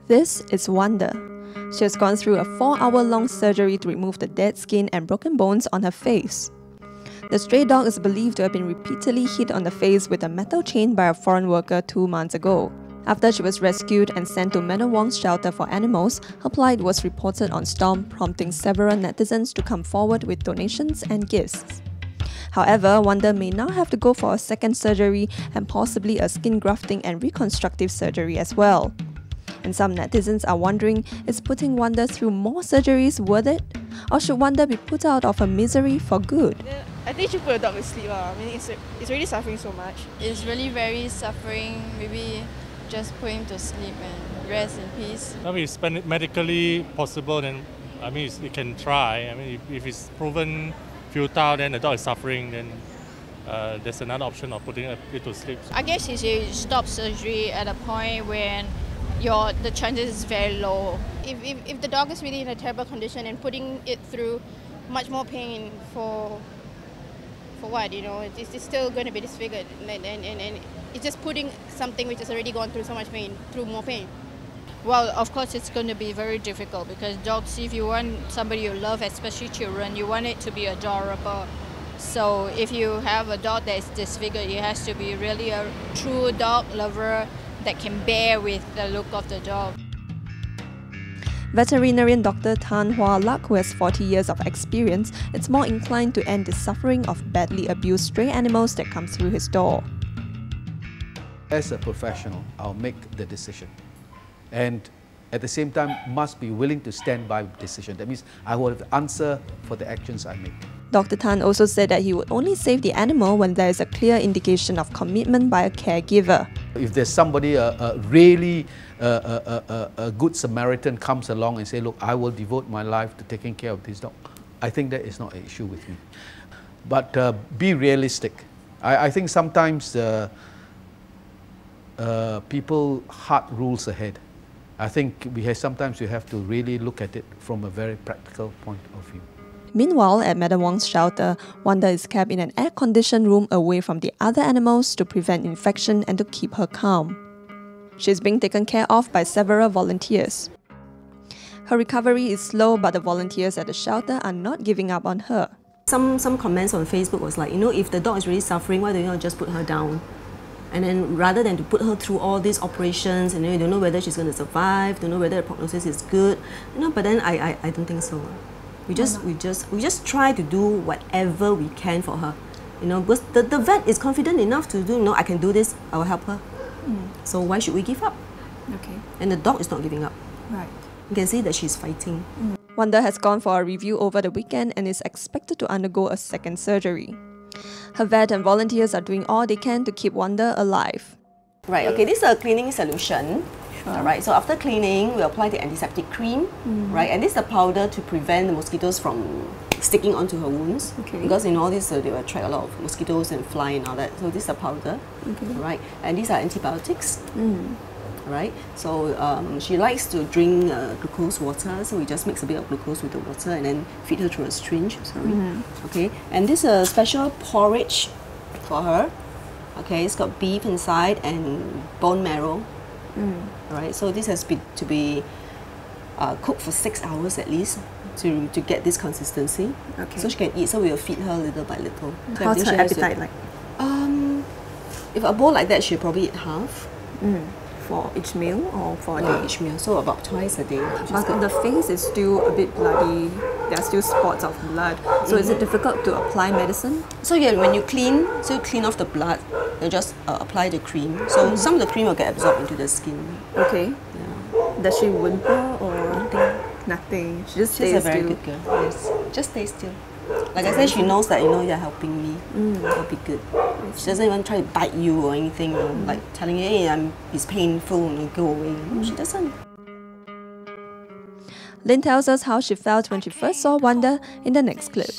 This is Wonder. She has gone through a 4-hour-long surgery to remove the dead skin and broken bones on her face. The stray dog is believed to have been repeatedly hit on the face with a metal chain by a foreign worker 2 months ago. After she was rescued and sent to Madam Wong's shelter for animals, her plight was reported on Storm, prompting several netizens to come forward with donations and gifts. However, Wonder may now have to go for a second surgery and possibly a skin grafting and reconstructive surgery as well. And some netizens are wondering, is putting Wonder through more surgeries worth it? Or should Wonder be put out of her misery for good? I think you should put the dog to sleep. I mean, it's really suffering so much. It's really very suffering. Maybe just put him to sleep and rest in peace. I mean, it's medically possible, then I mean, you can try. I mean, if it's proven futile, then the dog is suffering, then there's another option of putting it to sleep. I guess you should stop surgery at a point when the chances is very low. If the dog is really in a terrible condition and putting it through much more pain for what, you know, it's still going to be disfigured, and it's just putting something which has already gone through so much pain through more pain. Well, of course it's going to be very difficult because dogs, if you want somebody you love, especially children, you want it to be adorable. So if you have a dog that is disfigured, it has to be really a true dog lover that can bear with the look of the dog. Veterinarian Dr. Tan Hua Lak, who has 40 years of experience, is more inclined to end the suffering of badly abused stray animals that come through his door. As a professional, I'll make the decision. And at the same time, must be willing to stand by the decision. That means I will have to answer for the actions I make. Dr. Tan also said that he would only save the animal when there is a clear indication of commitment by a caregiver. If there's somebody, really good Samaritan comes along and say, look, I will devote my life to taking care of this dog, I think that is not an issue with me. But be realistic. I think sometimes people heart rules ahead. I think sometimes you have to really look at it from a very practical point of view. Meanwhile, at Madam Wong's shelter, Wonder is kept in an air-conditioned room away from the other animals to prevent infection and to keep her calm. She is being taken care of by several volunteers. Her recovery is slow, but the volunteers at the shelter are not giving up on her. Some comments on Facebook was like, you know, if the dog is really suffering, why don't you just put her down? And then rather than to put her through all these operations, and you don't know whether she's going to survive, don't know whether the prognosis is good, you know. But then I don't think so. We just try to do whatever we can for her, you know. Because the vet is confident enough to do, you know, I can do this, I will help her. So why should we give up? Okay. And the dog is not giving up. Right. You can see that she's fighting. Wonder has gone for a review over the weekend and is expected to undergo a second surgery. Her vet and volunteers are doing all they can to keep Wonder alive. Right, okay, this is a cleaning solution. Sure. Alright, so after cleaning, we apply the antiseptic cream, right? And this is a powder to prevent the mosquitoes from sticking onto her wounds. Okay. Because in all this, they will attract a lot of mosquitoes and fly and all that. So this is a powder, right? And these are antibiotics. Right, so she likes to drink glucose water, so we just mix a bit of glucose with the water and then feed her through a syringe. Okay, and this is a special porridge for her. Okay, it's got beef inside and bone marrow. Right, so this has to be cooked for 6 hours at least to get this consistency. Okay, so she can eat. So we will feed her little by little. So how's her appetite like? If a bowl like that, she'll probably eat half. For each meal or for a day? Each meal, so about twice a day. But the face is still a bit bloody. There are still spots of blood. So is it difficult to apply medicine? So yeah, when you clean off the blood, you just apply the cream. So some of the cream will get absorbed into the skin. Okay. Yeah. Does she whimper or nothing? She just stays She's a very still. good girl. Yes, just stay still. Like I said, she knows that, you know, you're helping me. It'll be good. She doesn't even try to bite you or anything, you know, like telling you, hey, it's painful, and go away. No, she doesn't. Lynn tells us how she felt when she first saw Wonder in the next clip.